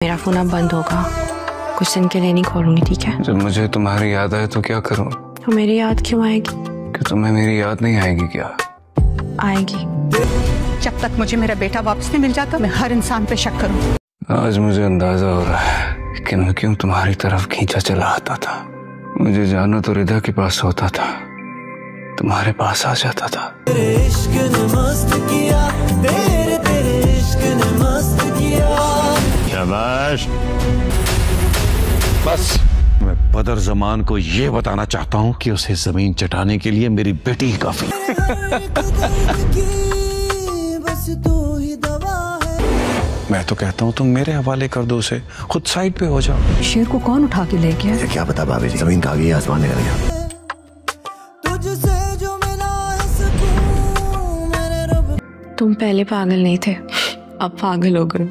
मेरा फोन अब बंद होगा, कुछ दिन के लिए नहीं खोलूंगी, ठीक है? जब मुझे तुम्हारी याद आए तो क्या करूं? तो मेरी याद क्यों आएगी? कि तुम्हें मेरी याद नहीं आएगी क्या? आएगी। जब तक मुझे मेरा बेटा वापस नहीं मिल जाता मैं हर इंसान पे शक करूं। आज मुझे अंदाजा हो रहा है कि मैं क्यों तुम्हारी तरफ खींचा चला आता था। मुझे जाना तो रिदा के पास होता था, तुम्हारे पास आ जाता था। तेरे इश्क ने मस्त किया, तेरे इश्क ने मस्त किया। शाबाश। बस मैं बदर जमान को ये बताना चाहता हूँ कि उसे जमीन चटाने के लिए मेरी बेटी ही काफी। मैं तो कहता हूँ तुम मेरे हवाले कर दो उसे, खुद साइड पे हो जाओ। शेर को कौन उठा के ले गया? मुझे क्या पता भाभी जी, जमीन का आगे आसमान निकल गया। तुम पहले पागल नहीं थे, अब पागल हो गए।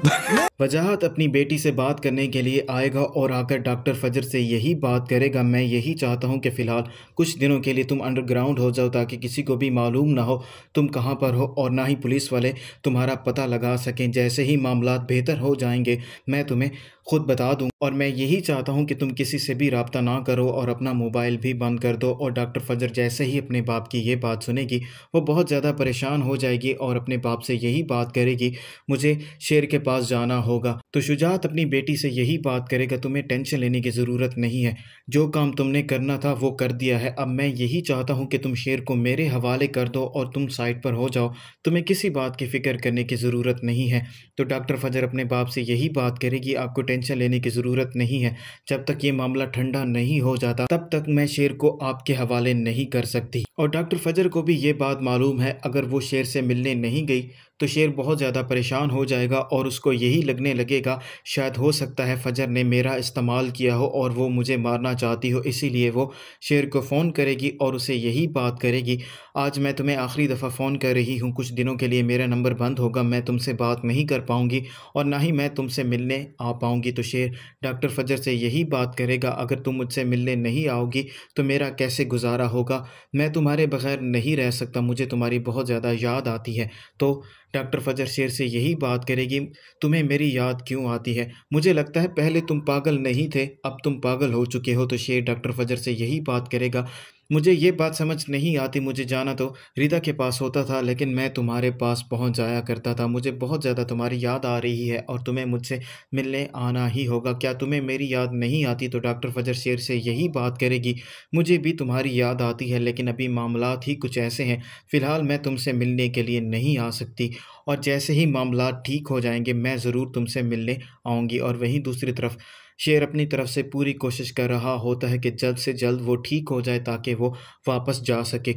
वजाहत अपनी बेटी से बात करने के लिए आएगा और आकर डॉक्टर फजर से यही बात करेगा, मैं यही चाहता हूं कि फ़िलहाल कुछ दिनों के लिए तुम अंडरग्राउंड हो जाओ ताकि किसी को भी मालूम ना हो तुम कहां पर हो और ना ही पुलिस वाले तुम्हारा पता लगा सकें। जैसे ही मामलात बेहतर हो जाएंगे मैं तुम्हें खुद बता दूं और मैं यही चाहता हूं कि तुम किसी से भी रब्ता ना करो और अपना मोबाइल भी बंद कर दो। और डॉक्टर फजर जैसे ही अपने बाप की ये बात सुनेगी वो बहुत ज़्यादा परेशान हो जाएगी और अपने बाप से यही बात करेगी, मुझे शेर के पास जाना होगा। तो शुजात अपनी बेटी से यही बात करेगा, तुम्हें टेंशन लेने की ज़रूरत नहीं है, जो काम तुमने करना था वो कर दिया है। अब मैं यही चाहता हूँ कि तुम शेर को मेरे हवाले कर दो और तुम साइड पर हो जाओ, तुम्हें किसी बात की फ़िक्र करने की ज़रूरत नहीं है। तो डॉक्टर फजर अपने बाप से यही बात करेगी, आपको टेंशन लेने की ज़रूरत नहीं है, जब तक ये मामला ठंडा नहीं हो जाता तब तक मैं शेर को आपके हवाले नहीं कर सकती। और डॉक्टर फजर को भी ये बात मालूम है, अगर वो शेर से मिलने नहीं गई तो शेर बहुत ज़्यादा परेशान हो जाएगा और उसको यही लगने लगेगा शायद हो सकता है फजर ने मेरा इस्तेमाल किया हो और वो मुझे मारना चाहती हो, इसीलिए वो शेर को फ़ोन करेगी और उसे यही बात करेगी, आज मैं तुम्हें आखिरी दफ़ा फ़ोन कर रही हूँ, कुछ दिनों के लिए मेरा नंबर बंद होगा, मैं तुमसे बात नहीं कर पाऊँगी और ना ही मैं तुमसे मिलने आ पाऊँगी। तो शेर डॉक्टर फजर से यही बात करेगा, अगर तुम मुझसे मिलने नहीं आओगी तो मेरा कैसे गुजारा होगा, मैं तुम्हारे बग़ैर नहीं रह सकता, मुझे तुम्हारी बहुत ज़्यादा याद आती है। तो डॉक्टर फजर शेर से यही बात करेगी, तुम्हें मेरी याद क्यों आती है? मुझे लगता है पहले तुम पागल नहीं थे, अब तुम पागल हो चुके हो। तो शेर डॉक्टर फजर से यही बात करेगा, मुझे ये बात समझ नहीं आती, मुझे जाना तो रिदा के पास होता था लेकिन मैं तुम्हारे पास पहुंच जाया करता था, मुझे बहुत ज़्यादा तुम्हारी याद आ रही है और तुम्हें मुझसे मिलने आना ही होगा, क्या तुम्हें मेरी याद नहीं आती? तो डॉक्टर फजर शेर से यही बात करेगी, मुझे भी तुम्हारी याद आती है लेकिन अभी मामलात ही कुछ ऐसे हैं, फ़िलहाल मैं तुमसे मिलने के लिए नहीं आ सकती और जैसे ही मामलात ठीक हो जाएंगे मैं ज़रूर तुमसे मिलने आऊँगी। और वहीं दूसरी तरफ शेर अपनी तरफ से पूरी कोशिश कर रहा होता है कि जल्द से जल्द वो ठीक हो जाए ताकि वो वापस जा सके,